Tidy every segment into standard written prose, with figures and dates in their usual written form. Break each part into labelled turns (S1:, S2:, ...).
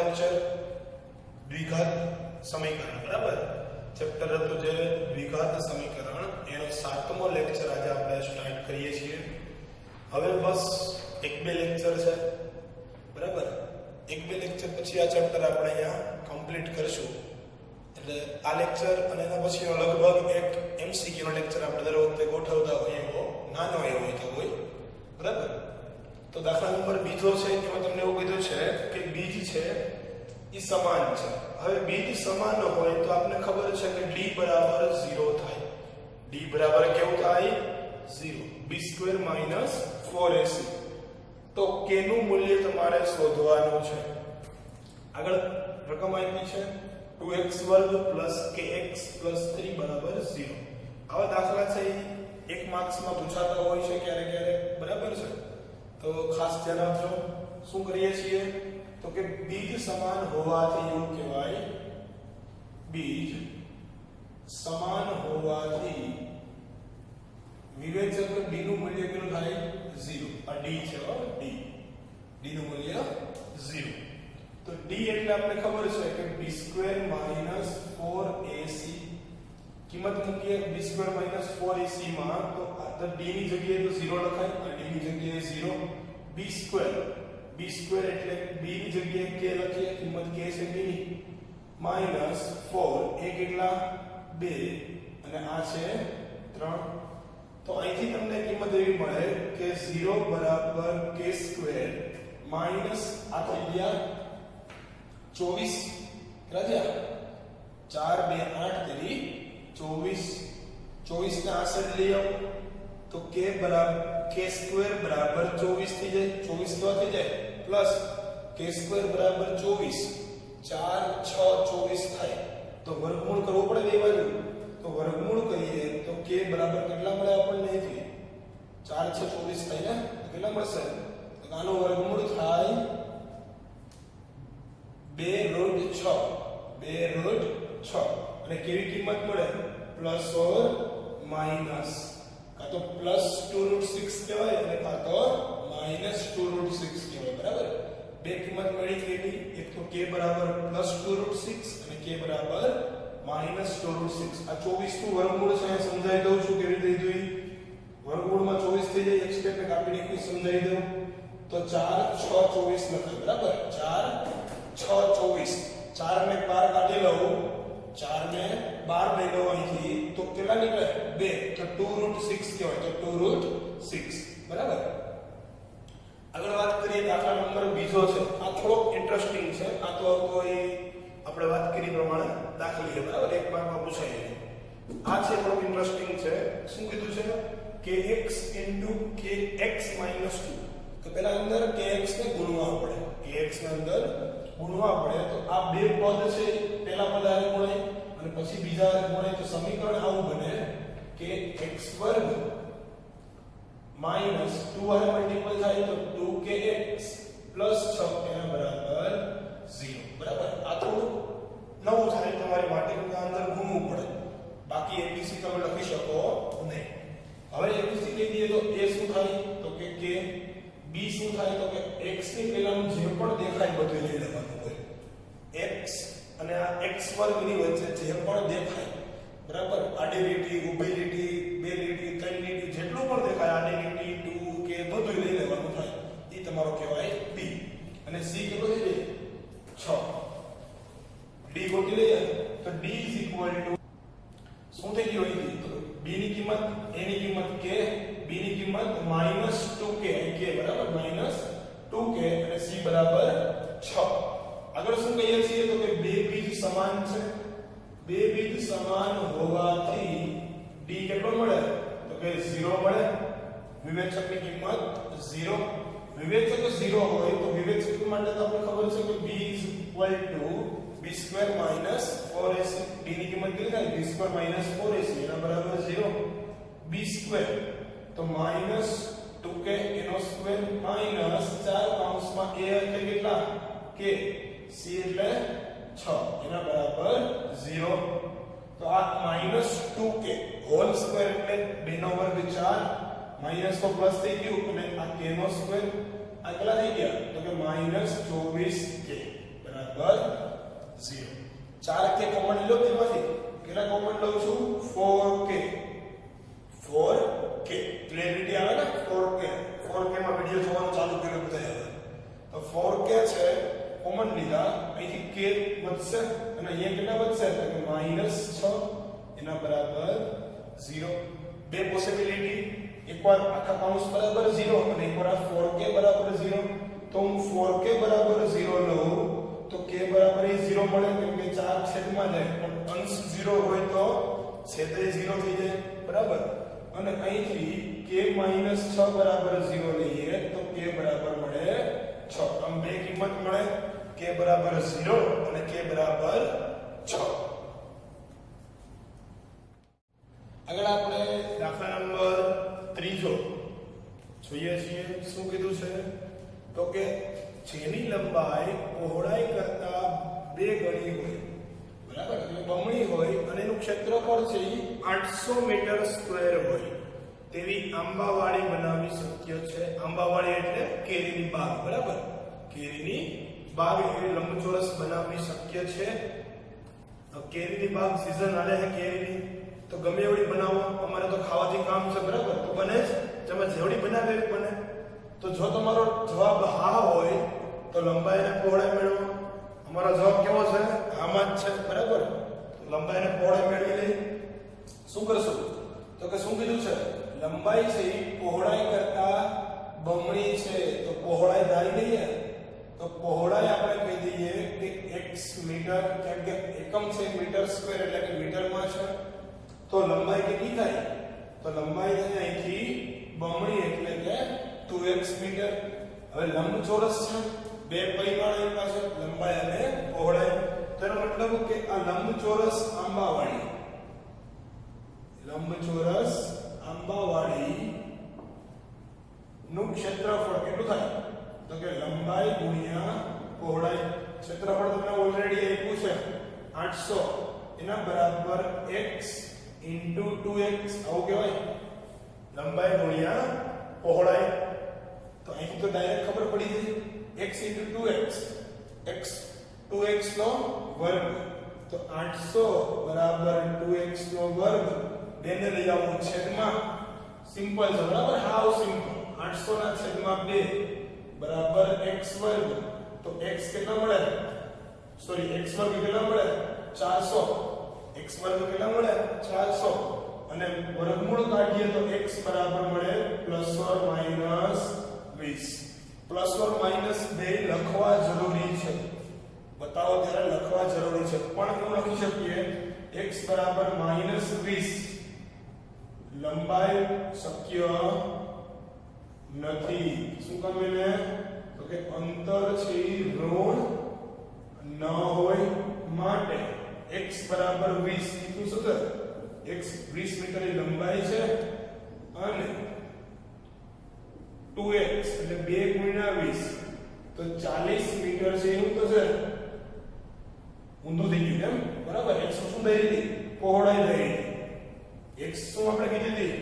S1: Lecture દ્વિઘાત સમીકરણ, બરાબર? Chapter હતું જે દ્વિઘાત સમીકરણ, એનો 7મો લેક્ચર આજે આપણે સ્ટાર્ટ કરીએ છીએ. હવે બસ એક બે લેક્ચર છે, બરાબર? એક બે લેક્ચર પછી આ ચેપ્ટર આપણે અહીંયા કમ્પ્લીટ કરશું. એટલે આ લેક્ચર અને એના પછીનો લગભગ એક એમસીક્યુ નો લેક્ચર આપણે દર વખતે ગોઠવતા હોઈએ એવો નાનો એવો હોય, બરાબર? તો દાખલા નંબર બીજો છે, એમાં તમને એવું કીધું છે કે બીજ છે એ સમાન છે. હવે બીજ સમાન હોય તો આપણને ખબર છે કે d બરાબર 0 થાય. d બરાબર કેવું થાય? 0. b² - 4ac. તો k નું મૂલ્ય તમારે શોધવાનું છે. આગળ રકમ આપી છે 2x² + kx + 3 બરાબર 0. આવા દાખલા છે એક માર્ક્સમાં પૂછાતા હોય છે ક્યારેક, બરાબર છે? તો ખાસ ધ્યાન આપજો. શું કરીએ છીએ તો કે બીજ સમાન હોવાથી એવું કહેવાય, બીજ સમાન હોવાથી વિવેચક d નું મૂલ્ય કેટલું થાય? 0. આ d છે, d નું મૂલ્ય 0. તો d એટલે આપણે ખબર છે કે b² - 4ac. કિંમત મૂકીએ b² - 4ac માં, તો આ d ની જગ્યાએ તો 0 લખાય, આ d ની જગ્યાએ 0. b² એટલે b ની જગ્યાએ k લખીએ, કિંમત k છે b ની, -4 એ કેટલા? 2 અને આ છે 3. તો અહીંથી તમને કિંમત એવી મળે કે 0 બરાબર k² માઈનસ આ થઈ ગયા 24. કેટલા થયા? 4 2 8 તેરી 24. 24 ને આ સાઈડ લઈ આવો તો k² બરાબર 24 થઈ જાય. 24 તો થઈ જાય પ્લસ k² બરાબર 24. 4 6 24 થાય. તો વર્ગમૂળ કરવો પડે બે બાજુ. તો વર્ગમૂળ કરીએ તો k બરાબર કેટલા મળે આપણને? અહીંથી 4 6 24 થાય ને, તો કેટલા મળશે? તો આનો વર્ગમૂળ થાય 2√6. 2√6. અને કેવી કિંમત મળે? Plus or minus. કાં તો +2√6 કહેવાય અને કાં તો -2√6 કહેવાય, બરાબર? બે કિંમત મળી કેવી? એક તો k બરાબર +2√6 અને k બરાબર -2√6. આ 24 નું વર્ગમૂળ છે, સમજાવી દઉં છું કેવી રીતે જોઈ. વર્ગમૂળમાં 24 થઈ જાય, એક સ્ટેપને કાપી નાખી સમજાવી દઉં. તો 4 6 24 લખાય, બરાબર? 4 6 24. 4 ને 12 કાઢી લઉં, 4 ને 12 લઈ લઉં અહીંથી, તો કેટલા નીકળે? 2. તો 2√6 કહેવાય. તો 2√6, બરાબર? આગળ વાત કરીએ, દાખલા નંબર બીજો છે. આ થોડો ઇન્ટરેસ્ટિંગ છે. આ તો કોઈ આપણે વાત કરી પ્રમાણે દાખલી છે, બરાબર? એક માર્કમાં પૂછાય છે. આ છે થોડો ઇન્ટરેસ્ટિંગ છે. શું કીધું છે? kx * kx - 2. તો પહેલા અંદર kx ને ગુણવા પડે. kx ને અંદર ગુણવા પડે તો આ બે પદ છે, પહેલા પદ આને ગુણે અને પછી બીજા આને ગુણે, તો સમીકરણ આવું બને કે x² - 2 આને મલ્ટીપલ થાય તો 2kx + 6 એના બરાબર 0, બરાબર? આ થોડું નવું થાય તમારી માટે, કે અંદર ગુણવું પડે. બાકી abc તમે લખી શકો નહીં. હવે abc કહી દઈએ તો a શું થાય? તો કે k. b શું થાય? તો કે x ની પહેલાનું જે પણ દેખાય બધું લઈ લેવાનું હોય. x અને આ x² ની વચ્ચે જે પણ દેખાય, બરાબર? આડી લીટી, ઊભી લીટી, બે લીટી, ત્રણ લીટી, જેટલું પણ દેખાય, આડી લીટી 2 કે બધું લઈ લેવાનું થાય. એ તમારો કહેવાય b. અને c કેટલો થઈ જાય? 6. d ગોતી લઈએ તો d = શું થઈ ગયું અહીંથી? તો b ની કિંમત, a ની કિંમત k, b ની કિંમત -2k, k બરાબર -2k અને c બરાબર 6. આગળ શું કહીએ છીએ? તો કે બે બીજ સમાન છે. બે બીજ સમાન હોવાથી d કેટલો મળે? તો કે 0 મળે. વિવેચકની કિંમત 0. વિવેચક 0 હોય તો વિવેચક માટે તો આપણે ખબર છે કે b = b² - 4ac. d ની કિંમત કેટલી થાય? b² - 4ac એના બરાબર 0. b² તો -2k એનો સ્ક્વેર માઈનસ 4 કૌંસમાં a એટલે કેટલા? k. c એટલે 6 એના બરાબર 0. તો આ -2k હોલ સ્ક્વેર એટલે 2 નો વર્ગ 4, માઈનસ તો પ્લસ થઈ ગયું અને આ k નો સ્ક્વેર આ કેટલા થઈ ગયા? તો કે -24k બરાબર બરાબર 0 4k કોમન લો તેમાંથી કેટલા કોમન લઉં છું 4k ક્લિયરિટી આવે ને 4k માં વિડિયો જોવાનું ચાલુ કર્યું બધા તો 4k છે કોમન લીધા અહીંથી k વધશે અને અહીંયા કેટલા વધશે તો કે -6 એના બરાબર 0 બે પોસિબિલિટી એકવાર આખા કૌંસ બરાબર 0 અને એકવાર આ 4k બરાબર 0 તો હું 4k બરાબર 0 લઉં તો k બરાબર 0 મળે કેમ કે 4 છેદમાં જાય પણ અંશ 0 હોય તો છેદે 0 થઈ જાય બરાબર અને અહીંથી k - 6 બરાબર 0 લઈએ તો k બરાબર મળે 6 આમ બે કિંમત મળે k બરાબર 0 અને k બરાબર 6 આગળ આપણે દાખલા નંબર 3 જોઈએ છીએ શું કીધું છે તો કે જેની લંબાઈ પહોળાઈ કરતા 2 ગણી હોય બરાબર એટલે બમણી હોય અને એનું ક્ષેત્રફળ છે 800 મીટર સ્ક્વેર હોય તેવી આંબાવાડી બનાવવી શક્ય છે આંબાવાડી એટલે કેરીની બાગ બરાબર કેરીની બાગ એવી લંબચોરસ બનાવવી શક્ય છે કેરીની બાગ સીઝન આલે છે કેરીની તો ગમે એવડી બનાવો અમારે તો ખાવાથી કામ છે બરાબર તો બને જ તમે જેવડી બનાવે એવી બને તો જો તમારો જવાબ હા હોય તો લંબાઈ અને પહોળાઈ મેળવો અમારો જવાબ કેવો છે આમાં જ છે બરાબર તો લંબાઈ અને પહોળાઈ મેળવી લઈ શું કરશું તો કે શું કીધું છે લંબાઈ છે પહોળાઈ કરતા બમણી છે તો પહોળાઈ ધારી લઈએ તો પહોળાઈ આપણે કહી દઈએ કે x મીટર કેમ કે એકમ છે મીટર સ્ક્વેર એટલે કે મીટરમાં છે તો લંબાઈ કેટલી થાય તો લંબાઈ થાય અહીંથી બમણી એટલે કે 2x મીટર હવે લંબચોરસ છે બે પરિમાણ એની પાસે લંબાઈ અને પહોળાઈ તેનો મતલબ કે આ લંબચોરસ આંબાવાડી નું ક્ષેત્રફળ કેટલું થાય તો કે લંબાઈ ગુણ્યા પહોળાઈ ક્ષેત્રફળ તમને ઓલરેડી આપ્યું છે 800 એના બરાબર x * 2x આવું કહેવાય લંબાઈ ગુણ્યા પહોળાઈ તો અહીં તો ડાયરેક્ટ ખબર પડી ગઈ x * 2x x 2x નો વર્ગ તો 800 બરાબર 2x નો વર્ગ બેને લઈ આવો છેદમાં સિમ્પલ છે બરાબર હાવ સિમ્પલ 800 ના છેદમાં 2 બરાબર x વર્ગ તો x કેટલા મળે સોરી x વર્ગ કેટલા મળે 400 x વર્ગ કેટલા મળે 400 અને વર્ગમૂળ કાઢીએ તો x બરાબર મળે +or -20 +or -2 લખવા જરૂરી છે બતાવો ત્યારે લખવા જરૂરી છે પણ હું લખી શકીએ x બરાબર -20 લંબાઈ શક્ય નથી શું કામ એટલે તો કે અંતર છે ઋણ ન હોય માટે x બરાબર 20 કીધું શું છે x 20 મીટરની લંબાઈ છે અને 2x એટલે 2 * 20 તો 40 મીટર છે એવું તો છે ઊંધું થઈ ગયું કેમ બરાબર x શું થઈ હતી પહોળાઈ થઈ હતી x શું આપણે કીધી હતી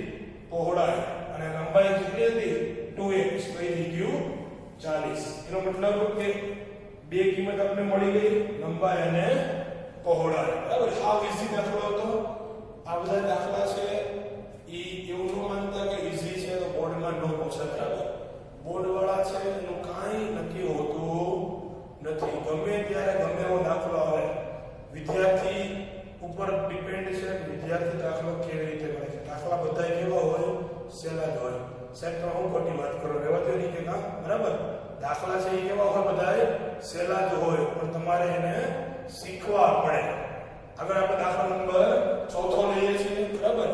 S1: પહોળાઈ અને લંબાઈ કેટલી હતી 2x તો એ થઈ ગયું 40 એનો મતલબ કે બે કિંમત આપણે મળી ગઈ લંબાઈ અને પહોળાઈ બરાબર હાવ ઈઝી દાખલો હતો આ બધા દાખલા છે ઈ એવું ન માનતા કે ઈઝી છે તો બોર્ડમાં નો પૂછે બરાબર બોર્ડ વાળા છે એનું કાંઈ નક્કી હોતું નથી ગમે ત્યારે ગમે એવો દાખલો આવે વિદ્યાર્થી ઉપર ડિપેન્ડ છે વિદ્યાર્થી દાખલો કેવી રીતે કરે છે દાખલા બધા કેવા હોય સહેલા જ હોય સાહેબ તો હું ખોટી વાત કરો રહેવા દો નહીં કે ના બરાબર દાખલા છે એ કેવા હોય બધા સહેલા જ હોય પણ તમારે એને શીખવા પડે આગળ આપણે દાખલા નંબર 4 લઈએ છીએ બરાબર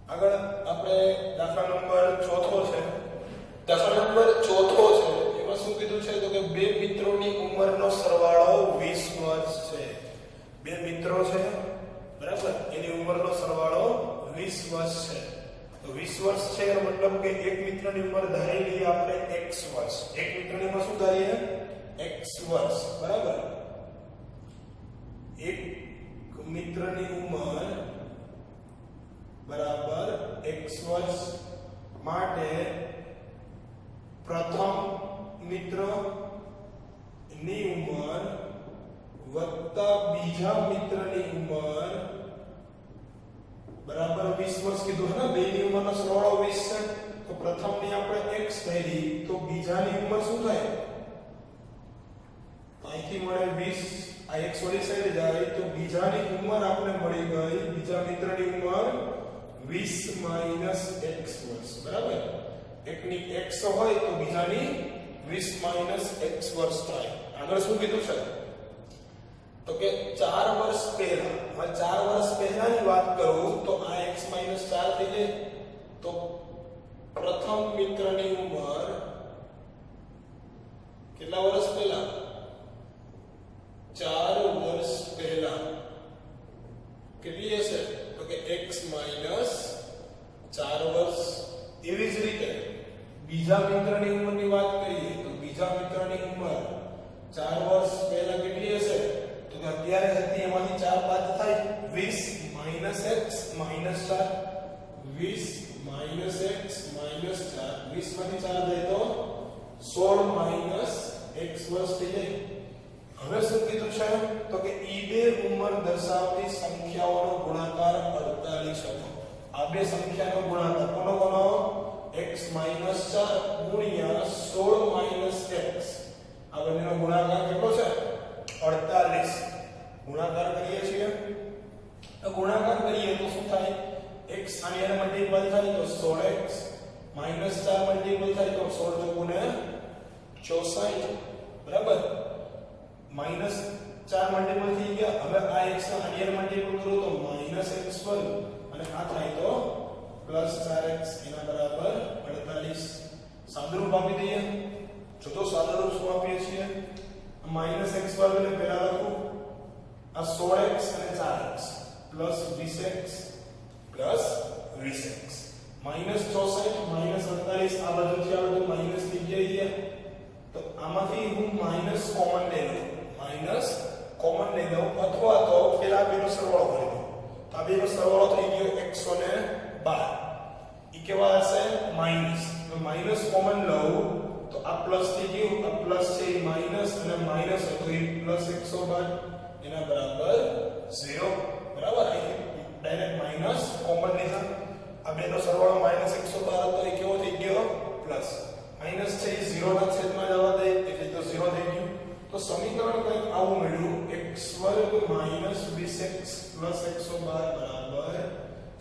S1: આગળ આપણે દાખલા નંબર 4 છે દાખલા નંબર 4 છે એમાં શું કીધું છે તો કે બે મિત્રોની ઉંમરનો સરવાળો 20 વર્ષ છે બે મિત્રો છે બરાબર એની ઉંમરનો સરવાળો 20 વર્ષ છે તો 20 વર્ષ છે એનો મતલબ કે એક મિત્રની ઉંમર ધારી લઈએ આપણે x વર્ષ એક મિત્રની ઉંમર શું ધારીએ x વર્ષ બરાબર એક મિત્રની ઉંમર બરાબર x વર્ષ માટે પ્રથમ મિત્ર ની ઉંમર વત્તા બીજા મિત્રની ઉંમર બરાબર 20 વર્ષ કીધું હે ને. બેની ઉંમરનો સરવાળો 20 છે તો પ્રથમની આપણે x ધારી તો બીજાની ઉંમર શું થાય? અહીંથી મળે 20, આ x વાળી સાઈડ જાય તો બીજાની ઉંમર આપણે મળી ગઈ, બીજા મિત્રની ઉંમર 20 - x વર્ષ. બરાબર, એકની x હોય તો બીજાની 20 - x વર્ષ થાય. આગળ શું કીધું છે તો કે 4 વર્ષ પહેલા, હવે 4 વર્ષ પહેલાની વાત કરું તો આ x - 4 થઈ જાય. તો પ્રથમ મિત્રની ઉંમર કેટલા વર્ષ પહેલા? 4 વર્ષ પહેલા કેટલી હશે તો કે x - 4 વર્ષ. એવી જ રીતે બીજા મિત્રની ઉંમરની વાત કરીએ તો બીજા મિત્રની ઉંમર 4 વર્ષ પહેલા કેટલી હશે તો કે અત્યારે હતી એમાંથી 4 બાદ થાય 20 - x - 4, 20 - x - 4, 20 માંથી 4 જાય તો 16 - x વર્ષ થઈ જાય. હવે શું કીધું છે તો કે ઈ બે ઉંમર દર્શાવતી સંખ્યાઓનો ગુણાકાર 48 હતો. આ બે સંખ્યાનો ગુણાકાર કોનો x - 4 ગુણ્યા 16 - x, આ બંનેનો ગુણાકાર કેટલો છે? 48. ગુણાકાર કરીએ છીએ તો ગુણાકાર કરીએ તો શું થાય? x આની હારે મલ્ટીપલ થાય તો 16x - 4 મલ્ટીપલ થાય તો 16 * 64. બરાબર, -4 મલ્ટીપલ થઈ ગયા. હવે આ x ના આની હારે મલ્ટીપલ કરું તો -x2 અને આ થાય તો +4x એના બરાબર 48. સાદુરૂપ આપી દઈએ. જો તો સાદુરૂપ શું આપીએ છીએ? -x2 ને પહેલા લખું, આ 16x અને 4x +20x -64 આ બાજુથી આ બધું માઈનસ થઈ ગયા. તો આમાંથી હું માઈનસ કોમન લઈ લઉં, અથવા તો પેલા બેનો સરવાળો કરી દઉં. તો આ બેનો સરવાળો થઈ ગયો 112. ઈ કેવા હશે? માઈનસ. તો માઈનસ કોમન લઉં તો આ પ્લસ થઈ ગયું, આ પ્લસ છે એ માઈનસ અને માઈનસ હતો એ +112 એના બરાબર 0. બરાબર, અહીં ડાયરેક્ટ માઈનસ કોમન લીધા. આ બેનો સરવાળો -112 હતો એ કેવો થઈ ગયો? પ્લસ. માઈનસ છે એ 0 ના છેદમાં જવા દે એટલે તો 0 થઈ ગયું. તો સમીકરણ કંઈક આવું મળ્યું, x2 - 20x + 112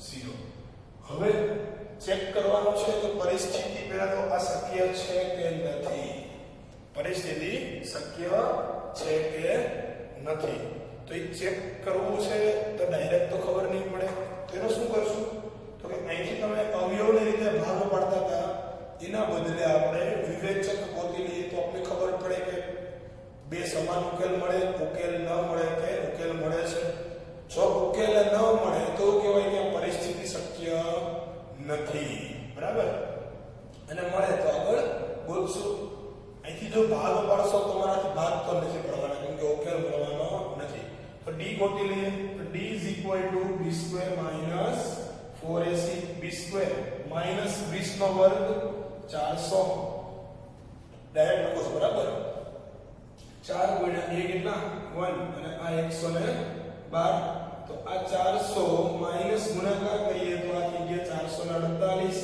S1: 0. હવે ચેક કરવાનું છે તો પરિસ્થિતિ પહેલા તો આ શક્ય છે કે નથી. પરિસ્થિતિ શક્ય છે કે નથી તો એ ચેક કરવું છે. તો ડાયરેક્ટ તો ખબર નહીં પડે તો એનો શું કરશું તો કે અહીંથી તમે અવયવની રીતે ભાગ પાડતા હતા એના બદલે આપણે વિવેચક ગોતી લઈએ તો આપણે ખબર પડે કે બે સમાન ઉકેલ મળે, ઉકેલ ન મળે કે ઉકેલ મળે છે. જો ઉકેલ ન મળે તો કહેવાય કે પરિસ્થિતિ શક્ય નથી. બરાબર, અને મળે તો આગળ ગોતશું. અહીંથી જો ભાગ પાડશો તો તમારાથી ભાગ તો નથી પડવાના કેમ કે ઉકેલ મળવાનો નથી. તો d ગોતી લઈએ તો d = b² - 4ac b² -20 નો વર્ગ 400 ડાયરેક્ટ લખો. બરાબર, 4 * 1 કેટલા? 1 અને આ 112. તો આ 400 માઈનસ ગુણાકાર કરીએ તો આ થઈ ગયા 448.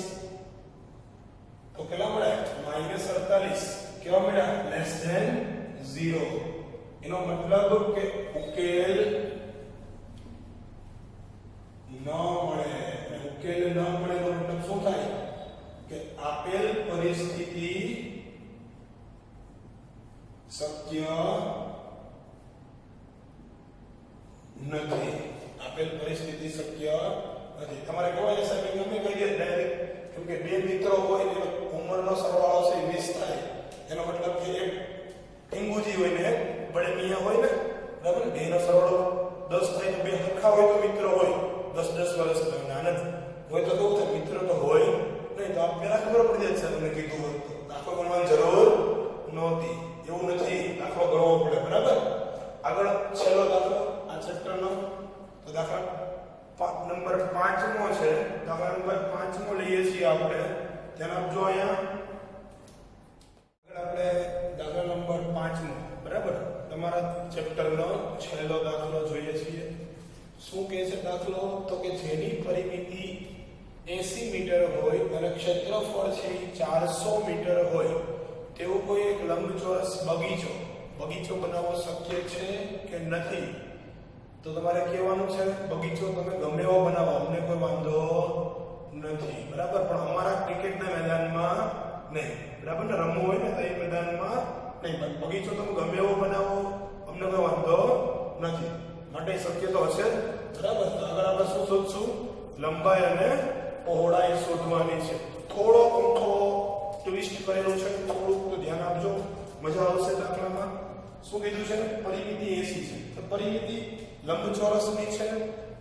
S1: તો કેટલા મળ્યા? -48. કેવા મળ્યા? <0. એનો મતલબ કે ઉકેલ ન મળે. ઉકેલ ન મળે એનો મતલબ શું થાય કે આપેલ પરિસ્થિતિ શક્ય નથી. આપેલ પરિસ્થિતિ શક્ય નથી. તમારે કહેવાય સાહેબ ગમે કહીએ ડાયરેક્ટ કેમ કે બે મિત્રો હોય ને ઉંમરનો સરવાળો છે 20 થાય એનો મતલબ કે એક ટીંગુજી હોય ને એક બડે મિયા હોય ને, બરાબર, બેનો સરવાળો 10 થાય તો બે સરખા હોય તો મિત્ર હોય 10-10 વર્ષના. નાના હોય તો કેવું થાય? મિત્ર તો હોય નહીં. તો આપ પહેલા ખબર પડી જાય છે તમને કીધું હોય તો દાખલો ગણવાની જરૂર નહોતી. એવું નથી, દાખલો ગણવો પડે. બરાબર, આગળ છેલ્લો દાખલો આ ચેપ્ટરનો તો દાખલા નંબર 5મો છે. દાખલા નંબર 5મો લઈએ છીએ આપણે. ધ્યાન આપજો અહીંયા. આગળ આપણે દાખલા નંબર 5મો બરાબર તમારા ચેપ્ટરનો છેલ્લો દાખલો જોઈએ છીએ શું કહે છે દાખલો તો કે જેની પરિમિતિ 80 મીટર હોય અને ક્ષેત્રફળ છે 400 મીટર હોય તેવું કોઈ એક લંબચોરસ બગીચો બનાવવો શક્ય છે કે નથી તો તમારે કહેવાનું છે બગીચો તમે ગમે એવો બનાવો અમને કોઈ વાંધો નથી બરાબર પણ અમારા ક્રિકેટના મેદાનમાં નહીં બરાબર ને રમવું હોય ને તો એ મેદાનમાં નહીં બગીચો તમે ગમે એવો બનાવો અમને કોઈ વાંધો નથી માટે શક્ય તો હશે બરાબર તો આગળ આપણે શું શોધશું લંબાઈ અને પહોળાઈ શોધવાની છે થોડો અમથો ટ્વિસ્ટ કરેલું છે થોડુંક તો ધ્યાન આપજો મજા આવશે દાખલામાં શું કીધું છે પરિમિતિ 80 છે તો પરિમિતિ લંબચોરસની છે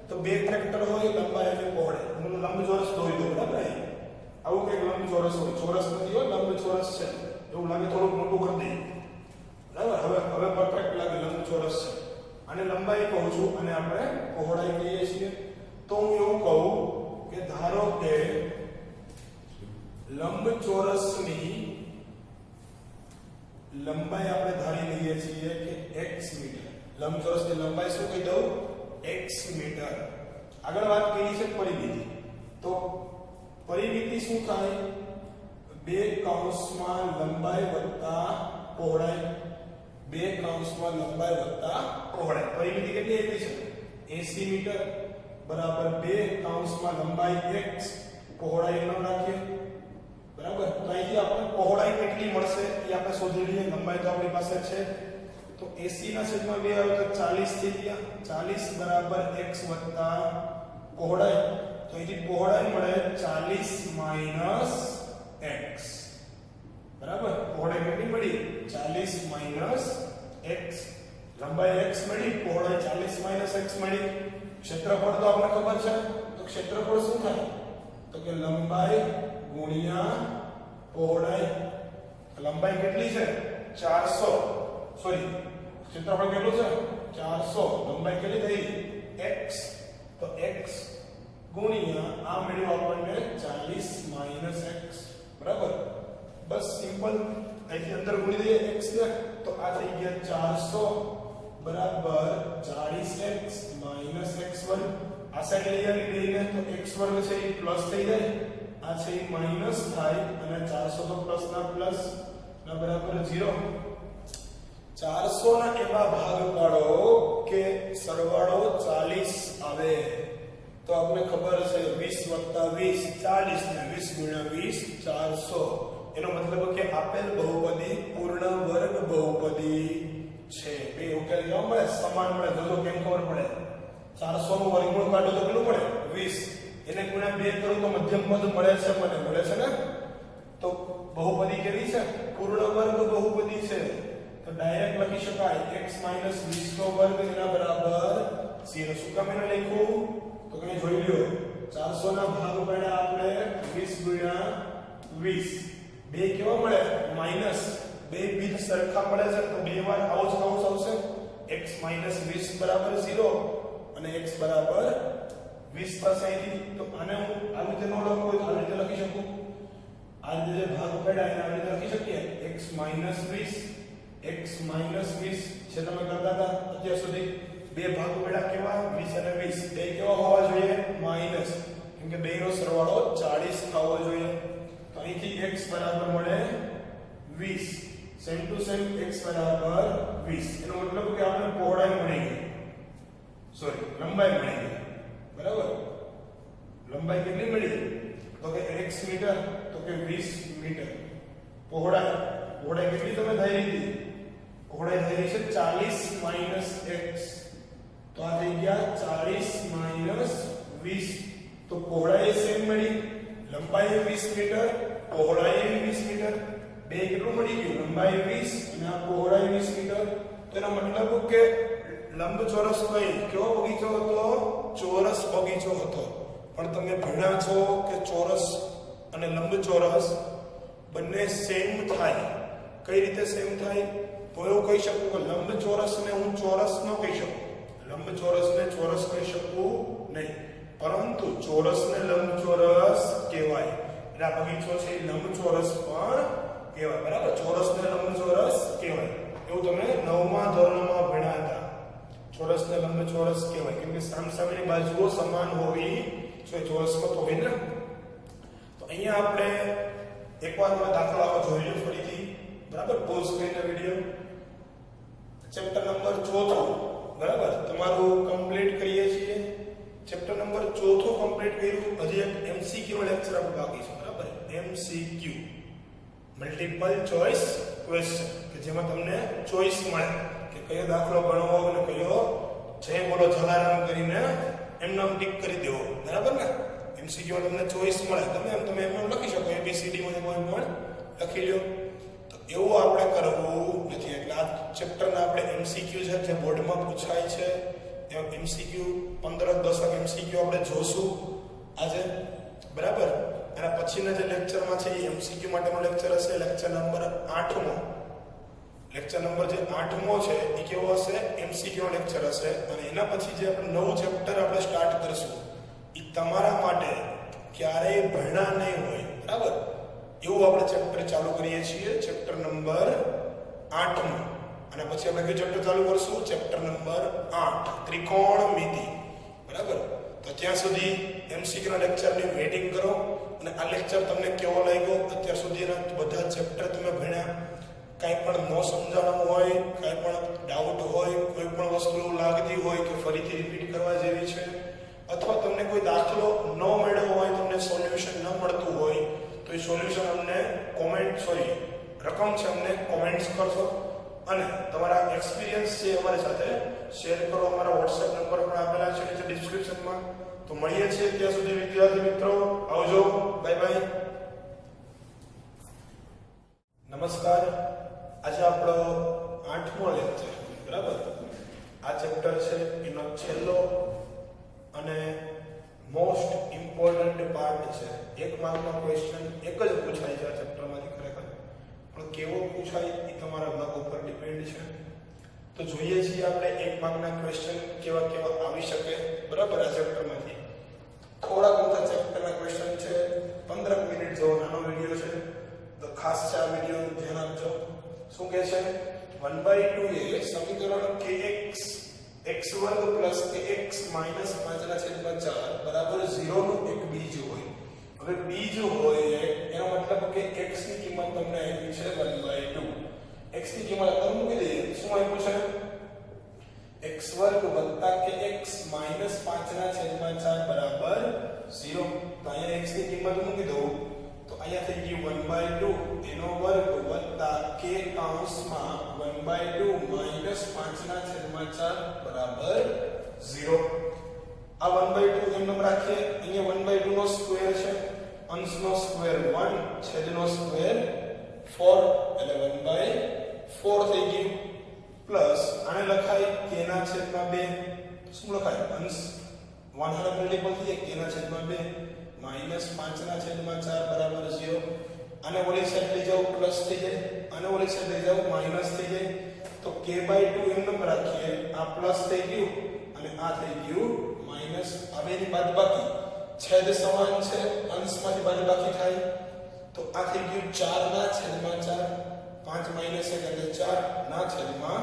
S1: તો બે ફેક્ટર હોય લંબાઈ અને પહોળાઈ હું લંબચોરસ દોરી દઉં બરાબર આવું કંઈક લંબચોરસ હોય ચોરસ નથી હોય લંબચોરસ છે એવું લાગે થોડુંક મોટું કરી દઈએ બરાબર હવે પરફેક્ટ લાગે લંબચોરસ છે અને લંબાઈ કહું છું અને આપણે પહોળાઈ કહીએ છીએ તો હું એવું કહું કે ધારો કે લંબચોરસની લંબાઈ આપણે ધારી લઈએ છીએ કે x મીટર લંબચોરસની લંબાઈ શું કહી દઉં x મીટર આગળ વાત કરી છે પરિમિતિ તો પરિમિતિ શું થાય બે કૌંસમાં લંબાઈ વત્તા પહોળાઈ બે કૌંસમાં લંબાઈ વત્તા પહોળાઈ પરિમિતિ કેટલી આપી છે 80 મીટર બરાબર બે કૌંસમાં લંબાઈ x પહોળાઈ ન રાખીએ બરાબર તો અહીંથી આપણે પહોળાઈ કેટલી મળશે એ આપણે શોધી લઈએ લંબાઈ તો આપણી પાસે છે તો 80 ના છેદમાં 2 આવે તો 40 થઈ ગયા 40 બરાબર x વત્તા પહોળાઈ તો અહીંથી પહોળાઈ મળે 40 માઈનસ x બરાબર પહોળાઈ કેટલી મળી 40 માઈનસ x લંબાઈ x મળી પહોળાઈ 40 માઈનસ x મળી ક્ષેત્રફળ તો આપણને ખબર છે તો ક્ષેત્રફળ શું થાય તો કે લંબાઈ ગુણ્યા પહોળાઈ લંબાઈ કેટલી છે 400 સોરી ક્ષેત્રફળ કેટલું છે 400 લંબાઈ કેટલી થઈ x તો x ગુણ્યા આ મળ્યું આપણને 40 માઈનસ x બરાબર બસ સિમ્પલ અહીંથી અંદર ગુણી દઈએ x ને તો આ થઈ ગયા 400 બરાબર 40x માઈનસ x વર્ગ આ સાઈડ લઈ આવી ગઈને તો x વર્ગ છે એ પ્લસ થઈ જાય આ છે એ માઈનસ થાય અને 400 તો પ્લસ ના પ્લસ ના બરાબર 0 400 ના એવા ભાગ પાડો કે સરવાળો 40 આવે તો આપણે ખબર છે 20 20 40 ને 20 20 400 એનો મતલબ કે આપેલ બહુપદી પૂર્ણ વર્ગ બહુપદી છે બે ઉકેલ કેવો મળે સમાન મળે જો કેમ ખબર પડે 400 નું વર્ગમૂળ કાઢો તો કેટલું મળે 20 એને ગુણ્યા 2 કરું તો મધ્યમ પદ મળે છે ને તો બહુપદી કેવી છે પૂર્ણ વર્ગ બહુપદી છે તો ડાયરેક્ટ લખી શકાય x 20 નો વર્ગ એના બરાબર 0 શું કામ એને લખ્યું તો કઈ જોઈ લ્યો 400 ના ભાગ પાડ્યા આપણે 20 ગુણ્યા 20 બે કેવા મળે માઈનસ બે બીજ સરખા મળે છે તો બે વાર આવો જ કૌંસ આવશે x 20 બરાબર 0 અને x બરાબર 20 થશે અહીંથી તો આને હું આ રીતે ન લખું હોય તો આ રીતે લખી શકું આ રીતે જે ભાગ પાડ્યા એને આ રીતે લખી શકીએ x 20 છે તમે કરતા હતા અત્યાર સુધી બે ભાગ પાડ્યા કેવા 20 અને 20 બે કેવા હોવા જોઈએ માઈનસ કેમ કે બેનો સરવાળો 40 થવો જોઈએ તો અહીંથી x બરાબર મળે 20 સેમ ટુ સેમ x બરાબર 20 એનો મતલબ કે આપણે પહોળાઈ મળી ગઈ સોરી લંબાઈ મળી ગઈ બરાબર લંબાઈ કેટલી મળી તો કે x મીટર તો કે 20 મીટર પહોળાઈ કેટલી તમે ધારી હતી પહોળાઈ ધારી છે 40 માઈનસ x તો આ થઈ ગયા 40 માઈનસ 20 તો પહોળાઈ સેમ મળી લંબાઈ 20 મીટર પહોળાઈ 20 મીટર બે કેટલું મળી ગયું લંબાઈ 20 અને આ પહોળાઈ 20 મીટર તો એનો મતલબ કે લંબચોરસ કઈ કેવો બગીચો હતો ચોરસ બગીચો હતો પણ તમે ભણ્યા છો કે ચોરસ અને લંબચોરસ બંને સેમ થાય કઈ રીતે સેમ થાય તો એવું કહી શકું કે લંબચોરસને હું ચોરસ ન કહી શકું લંબચોરસને ચોરસ કહી શકું નહીં પરંતુ ચોરસને લંબચોરસ કહેવાય એટલે આ બગીચો છે લંબચોરસ પણ કહેવાય બરાબર ચોરસને લંબચોરસ કહેવાય એવું તમે 9મા ધોરણમાં ભણ્યા હતા. ચોરસને લંબચોરસ કહેવાય કેમ કે સામસામેની બાજુઓ સમાન હોવી જોઈએ. ચોરસમાં તો હોય ને. તો અહીંયા આપણે એકવાર દાખલાઓ જોઈ લો ફરીથી, બરાબર? પોઝ કરીને વિડિયો. ચેપ્ટર નંબર 4 બરાબર તમારું કમ્પ્લીટ કરીએ છીએ. ચેપ્ટર નંબર 4 કમ્પ્લીટ કર્યું. હજી એક એમસીક્યુ લેક્ચર આપણો બાકી છે, બરાબર? એમસીક્યુ મલ્ટીપલ ચોઇસ ક્વેશ્ચન કે જેમાં તમને ચોઇસ મળે કે કયો દાખલો ગણવો અને કયો જય બોલો જલારામ કરીને એમ નામ ટીક કરી દેવો, બરાબર ને? એમસીક્યુ તમને ચોઇસ મળે, તમે એમ લખી શકો એબીસીડી માં કોઈ પણ લખી લ્યો. તો એવું આપણે કરવું નથી. એટલે આ ચેપ્ટરના આપણે એમસીક્યુ છે જે બોર્ડમાં પૂછાય છે એ એમસીક્યુ 15-10 એમસીક્યુ આપણે જોશું આજે, બરાબર? એના પછીના જે લેક્ચરમાં છે એ એમસીક્યુ માટેનો લેક્ચર હશે, લેક્ચર નંબર 8મો. લેક્ચર નંબર જે 8મો છે એ કેવો હશે? એમસીક્યુ નો લેક્ચર હશે. અને એના પછી જે આપણે નવું ચેપ્ટર આપણે સ્ટાર્ટ કરશું એ તમારા માટે ક્યારેય ભણ્યા નહીં હોય, બરાબર? એવું આપણે ચેપ્ટર ચાલુ કરીએ છીએ, ચેપ્ટર નંબર 8મો. અને પછી આપણે કયું ચેપ્ટર ચાલુ કરશું? ચેપ્ટર નંબર 8 ત્રિકોણમિતિ, બરાબર? તો ત્યાં સુધી એમસીક્યુ ના લેક્ચરની વેઇટિંગ કરો. અને આ લેક્ચર તમને કેવો લાગ્યો? અત્યાર સુધીના બધા ચેપ્ટર તમે ભણ્યા, કાંઈ પણ ન સમજાણું હોય, કાંઈ પણ ડાઉટ હોય, કોઈ પણ વસ્તુ લાગતી હોય કે ફરીથી રિપીટ કરવા જેવી છે, અથવા તમને કોઈ દાખલો ન મળ્યો હોય, તમને સોલ્યુશન ન મળતું હોય, તો એ સોલ્યુશન અમને રકમ છે અમને કોમેન્ટ્સ કરશો અને તમારા એક્સપિરિયન્સ છે અમારી સાથે શેર કરો. અમારા WhatsApp નંબર પણ આપેલા છે નીચે ડિસ્ક્રિપ્શનમાં. તો મળીએ છીએ ત્યાં સુધી વિદ્યાર્થી મિત્રો. આવજો, બાય બાય. નમસ્કાર. આજે આપણો 8મો લેક્ચર, બરાબર? આ ચેપ્ટર છે એનો છેલ્લો અને મોસ્ટ ઇમ્પોર્ટન્ટ પાર્ટ છે. એક માર્કનો ક્વેશ્ચન એક જ પૂછાય છે આ ચેપ્ટરમાંથી, ખરેખર પણ કેવો પૂછાય એ તમારા માર્ક ઉપર ડિપેન્ડ છે. તો જોઈએ છીએ આપણે એક માર્કના ક્વેશ્ચન કેવા આવી શકે, બરાબર? આ ચેપ્ટરમાંથી થોડા મોટા ચેપ્ટરના ક્વેશ્ચન છે. 15 મિનિટ જેવો નાનો વિડિયો છે, તો ખાસ છે આ વિડિયો, ધ્યાન આપજો. શું કહે છે? 1/2 એ સમીકરણ kx x2 kx -5/4 બરાબર 0 નું એક બીજ હોય. હવે બીજ હોય એનો મતલબ કે x ની કિંમત તમને આપી છે 1/2. x ની કિંમત આપણે મૂકી દઈએ. શું આપ્યું છે? x2 kx -5/4 બરાબર 0. તો અહીંયા x ની કિંમત મૂકી દઉં તો અહીંયા થઈ ગયું 1/2 એનો વર્ગ વત્તા k કૌંસમાં 1/2 -5/4 બરાબર 0. આ 1/2 એમ નામ રાખીએ. અહીંયા 1/2 નો સ્ક્વેર છે, અંશનો સ્ક્વેર 1, છેદનો સ્ક્વેર 4 એટલે 1/4 થઈ ગયું. પ્લસ આને લખાય k ના છેદમાં 2. શું લખાય? અંશ 1 હારે મલ્ટીપલ થઈ જાય, k ના છેદમાં 2 -5/4 બરાબર 0. આને ઓલી સાઈડ લઈ જાવ પ્લસ થઈ જાય, આને ઓલી સાઈડ લઈ જાવ માઈનસ થઈ જાય. તો k/2 એમ નામ રાખીએ. આ પ્લસ થઈ ગયું અને આ થઈ ગયું માઈનસ. આ બેની બાદબાકી, છેદ સમાન છે, અંશમાંથી બાદબાકી થાય તો આ થઈ ગયું 4 ના છેદમાં 4. 5 માઈનસ 1 એટલે 4 ના છેદમાં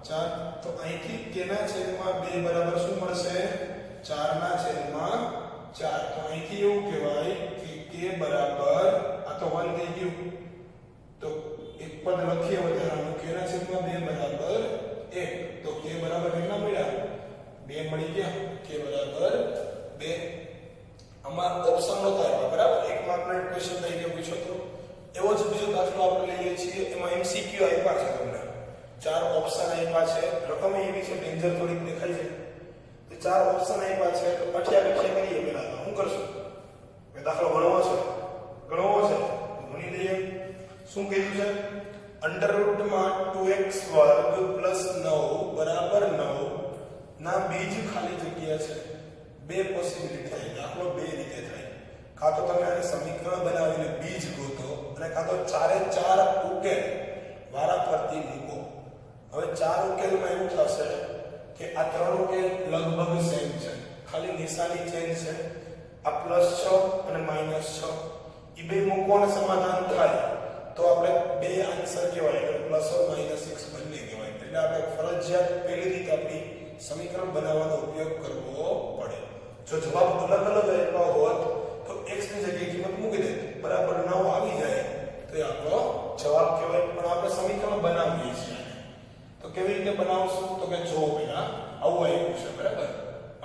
S1: 4. તો અહીંથી k ના છેદમાં 2 બરાબર શું મળશે? 4 ના છેદમાં 4. તો અહીંથી એવું કહેવાય કે k બરાબર આ તો 1 થઈ ગયું તો એક પદ લખીએ વધારાનું, k ના છેદમાં 2 બરાબર 1. તો k બરાબર કેટલા મળ્યા? 2 મળી ગયા. k બરાબર 2. આમાં ઓપ્શન નહોતા આવ્યા, બરાબર? એક માર્કનો ક્વેશ્ચન તરીકે પૂછ્યો તો એવો જ બીજો દાખલો આપણે લઈએ છીએ. એમાં એમસીક્યુ આપ્યા છે તમને, 4 ઓપ્શન આપ્યા છે. રકમ એવી છે, ડેન્જર થોડીક દેખાય છે. તો 4 ઓપ્શન આપ્યા છે. તો અઠ્યા કરીએ પહેલા તો શું કરશું? દાખલો ગણવો છે તો ગણી લઈએ. શું કીધું છે? અંડરરૂટમાં 2x² + 9 બરાબર 9 ના બીજ ખાલી જગ્યા છે. બે પોસિબિલિટી થાય. દાખલો બે રીતે થાય. કાં તો તમે આને સમીકરણ બનાવીને બીજ ગોતો અને કાં તો 4 ઉકેલ વારાફરતી મૂકો. હવે 4 ઉકેલમાં એવું થશે કે આ 3 ઉકેલ લગભગ સેમ છે, ખાલી નિશાની ચેન્જ છે. આ +6 અને -6 એ બે મૂકો અને સમાધાન થાય. તો આપણે બે આન્સર કહેવાય એટલે પ્લસ ઓર માઈનસ x બંને કહેવાય એટલે આપણે ફરજિયાત પહેલી રીતે આપણી સમીકરણ બનાવવાનો ઉપયોગ કરવો પડે જો જવાબ અલગ અલગ આપ્યા હોત તો x ની જગ્યાએ કિંમત મૂકી દે બરાબર 9 આવી જાય તો એ આપણો જવાબ કહેવાય પણ આપણે સમીકરણ બનાવીએ છીએ તો કેવી રીતે બનાવશું તો કે જો પહેલા આવું આવ્યું છે બરાબર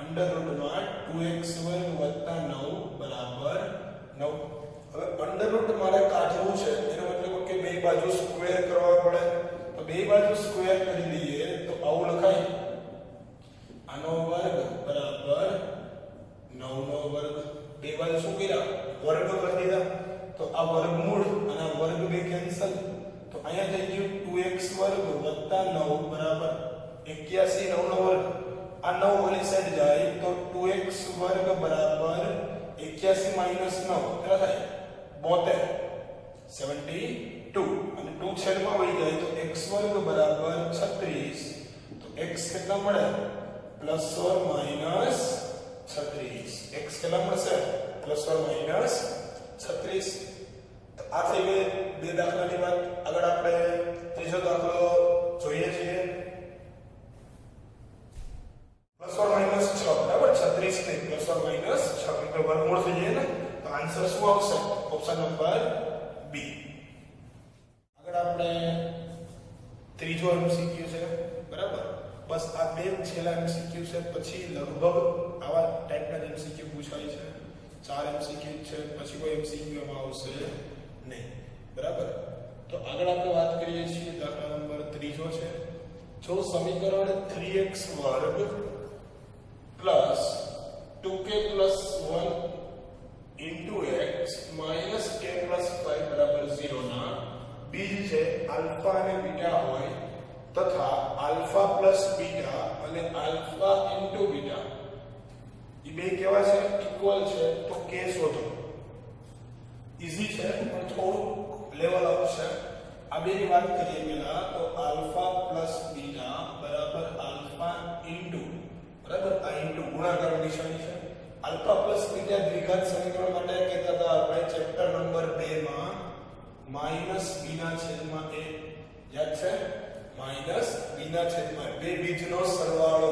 S1: અંડર રૂટમાં 2x2 + 9 બરાબર 9 હવે અંડર રૂટ મારે કાઢવું છે એનો મતલબ કે બે બાજુ સ્ક્વેર કરવા પડે તો બે બાજુ સ્ક્વેર કરી લઈએ તો આવું લખાય આનો વર્ગ બરાબર 9 નો વર્ગ બે બાજુ શું કર્યા વર્ગ કરી દીધા તો આ વર્ગમૂળ અને આ વર્ગ બે કેન્સલ તો અહીંયા થઈ ગયું 2x2 + 9 બરાબર 81 9 નો વર્ગ આ 9 ઓલી સાઈડ જાય તો 2x2 બરાબર 81 માઈનસ 9 કેટલા થાય 72 72 અને 2 છેદમાં વહી જાય તો x2 બરાબર 36 તો x કેટલા મળે પ્લસ ઓર માઈનસ 36 x કેટલા મળશે પ્લસ ઓર માઈનસ 36 તો આ થઈ ગઈ બે દાખલાની વાત આગળ આપણે ત્રીજો દાખલો જોઈએ છીએ પ્લસ ઓર માઈનસ 6 બરાબર 36 ને પ્લસ ઓર માઈનસ 6 એટલે વર્ગમૂળ થઈ જાય ને તો આન્સર શું આવશે ઓપ્શન નંબર બી આગળ આપણે ત્રીજો એમસીક્યુ છે બરાબર બસ આ બે છેલ્લા એમસીક્યુ છે પછી લગભગ આવા ટાઈપના એમસીક્યુ પૂછાય છે ચાર એમસીક્યુ છે પછી કોઈ એમસીક્યુ માં આવશે નહીં બરાબર તો આગળ આપણે વાત કરીએ છીએ દાખલા નંબર ત્રીજો છે જો સમીકરણ 3x² plus 2k plus 1 into x minus k plus 5 બરાબર 0 ના બીજ છે આલ્ફા અને બીટા હોય તથા આલ્ફા પ્લસ બીટા અને આલ્ફા ઇન્ટુ બીટા એ બે કેવા છે ઇક્વલ છે તો k શોધો ઈઝી છે પણ થોડું લેવલ અપ છે આ બેની વાત કરીએ પહેલા તો આલ્ફા પ્લસ બીટા બરાબર આલ્ફા ઇન્ટુ બરાબર આ ઇન્ટુ ગુણાકાર નિશાની છે આલ્ફા પ્લસ બીટા દ્વિઘાત સમીકરણ માટે કહેતા હતા આપણે ચેપ્ટર નંબર 2 માં માઈનસ b ના છેદમાં a યાદ છે માઈનસ b ના છેદમાં બે બીજનો સરવાળો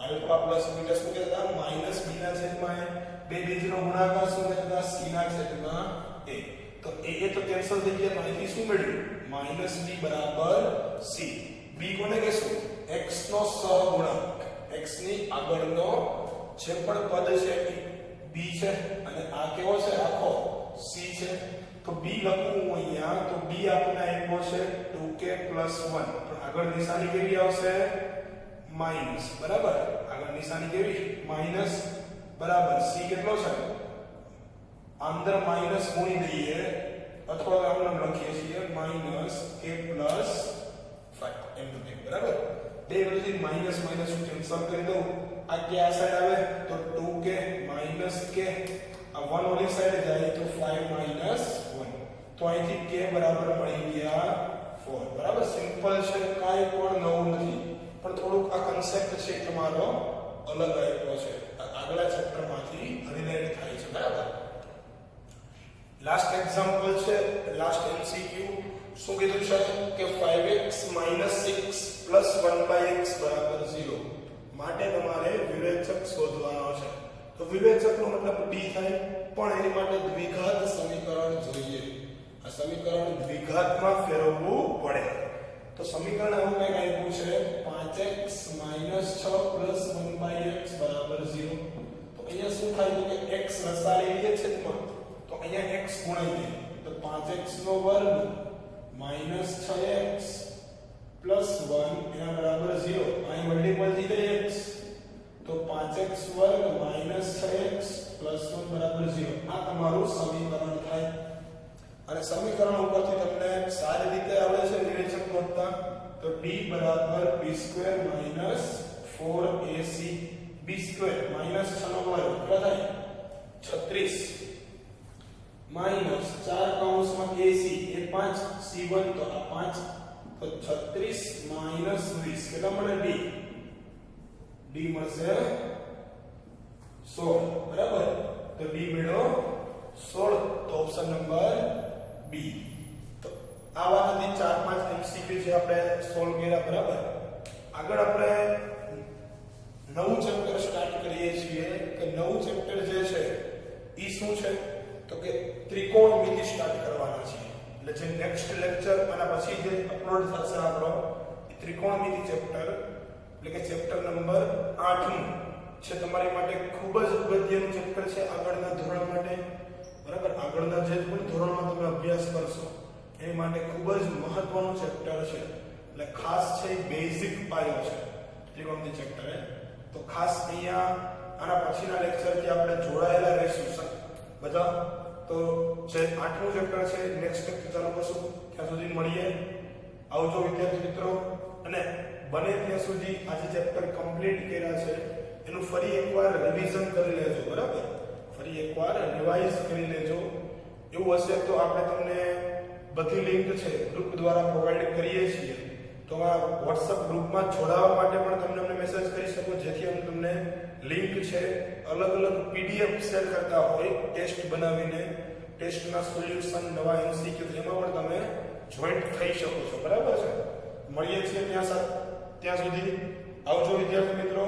S1: આલ્ફા પ્લસ બીટા શું કહેતા હતા માઈનસ b ના છેદમાં a બે બીજનો ગુણાકાર શું કહેતા c ના છેદમાં a તો a તો કેન્સલ થઈ ગયા તો અહીંથી શું મળ્યું માઈનસ b બરાબર c b કોને કહેશું x નો સહગુણક x ની આગળનો જે પણ પદ છે એ b છે અને આ કેવો છે આખો c છે તો b લખું હું અહીંયા તો b આપણને આપ્યો છે 2k + 1 પણ આગળ નિશાની કેવી આવશે માઈનસ બરાબર આગળ નિશાની કેવી માઈનસ બરાબર c કેટલો છે અંદર માઈનસ ગુણી દઈએ અથવા આમ લખીએ છીએ -k + 5 એમ લખીએ બરાબર બે વચ્ચે માઈનસ માઈનસ કેન્સલ કરી દઉં આ કે આ સાઈડ આવે તો 2k - k આ 1 ઓલી સાઈડ જાય તો 5 - 1 તો અહીંથી k બરાબર મળી ગયા 4 બરાબર સિમ્પલ છે કાઈ પણ નવું નથી પણ થોડુંક આ કન્સેપ્ટ છે તમારો અલગ આપ્યો છે આગલા ચેપ્ટરમાંથી રિલેટ થાય છે બરાબર લાસ્ટ એક્ઝામ્પલ છે લાસ્ટ MCQ શું કીધું છે કે 5x - 6 + 1/x બરાબર 0 માટે તમારે વિવેચક શોધવાનો છે તો વિવેચકનો મતલબ d થાય પણ એની માટે દ્વિઘાત સમીકરણ જોઈએ આ સમીકરણ દ્વિઘાતમાં ફેરવવું પડે તો સમીકરણ આવું કંઈક આપ્યું છે 5x - 6 + 1/x બરાબર 0 તો અહીંયા શું થાય કે x રસા લઈએ છેદમાં તો અહીંયા x ગુણાઈ દે તો 5x નો વર્ગ -6x + 1 એના બરાબર 0 અહીં મલ્ટીપલ થઈ જાય x તો 5x વર્ગ -6x + 1 બરાબર 0 આ તમારું સમીકરણ થાય અને સમીકરણ ઉપરથી તમને સારી રીતે આવડે છે વિવેચક ગોતતા તો d બરાબર b² - 4ac b² -6 નો વર્ગ કેટલા થાય 36 માઈનસ 4 કૌંસમાં ac એ 5 c1 તો આ 5 તો 36 માઈનસ 20 કેટલા મળે d મળશે 16 બરાબર તો d મળ્યો 16 તો ઓપ્શન નંબર બી તો આવા નથી 4-5 MCQ જે આપણે સોલ્વ કર્યા બરાબર. આગળ આપણે નવું ચેપ્ટર સ્ટાર્ટ કરીએ છીએ કે નવું ચેપ્ટર જે છે ઈ શું છે તો કે ત્રિકોણમિતિ સ્ટાર્ટ કરવાના છે. એટલે જે નેક્સ્ટ લેક્ચર આના પછી જે અપલોડ થશે આપણો ત્રિકોણમિતિ ચેપ્ટર એટલે કે ચેપ્ટર નંબર 8 નું છે તમારી માટે ખૂબ જ અગત્યનું ચેપ્ટર છે આગળના ધોરણ માટે બરાબર. આગળના જે પણ ધોરણમાં તમે અભ્યાસ કરશો એ માટે ખૂબ જ મહત્વનું ચેપ્ટર છે. એટલે ખાસ છે બેઝિક પાયો છે ત્રિકોણમિતિ ચેપ્ટર. તો ખાસ અહીંયા આના પછીના લેક્ચરથી આપણે જોડાયેલા રહીશું બધા. તો જે 8મું ચેપ્ટર છે નેક્સ્ટ લેક્ચર ચાલુ કરશું. ત્યાં સુધી મળીએ. આવજો વિદ્યાર્થી મિત્રો. અને બને ત્યાં સુધી આ જે ચેપ્ટર કમ્પ્લીટ કર્યા છે એનું ફરી એકવાર રિવિઝન કરી લેજો બરાબર. ફરી એકવાર રિવાઇઝ કરી લેજો. એવું હશે તો આપણે તમને બધી લિંક છે ગ્રુપ દ્વારા પ્રોવાઈડ કરીએ છીએ. તો આ WhatsApp ગ્રુપમાં જોડાવા માટે પણ તમને અમને મેસેજ કરી શકો જેથી અમે તમને લિંક છે અલગ અલગ PDF શેર કરતા હોય ટેસ્ટ બનાવીને ટેસ્ટના સોલ્યુશન નવા MCQ એમાં પણ તમે જોઈન્ટ થઈ શકો છો બરાબર છે. મળીએ છીએ ત્યાં સુધી આવજો વિદ્યાર્થી મિત્રો.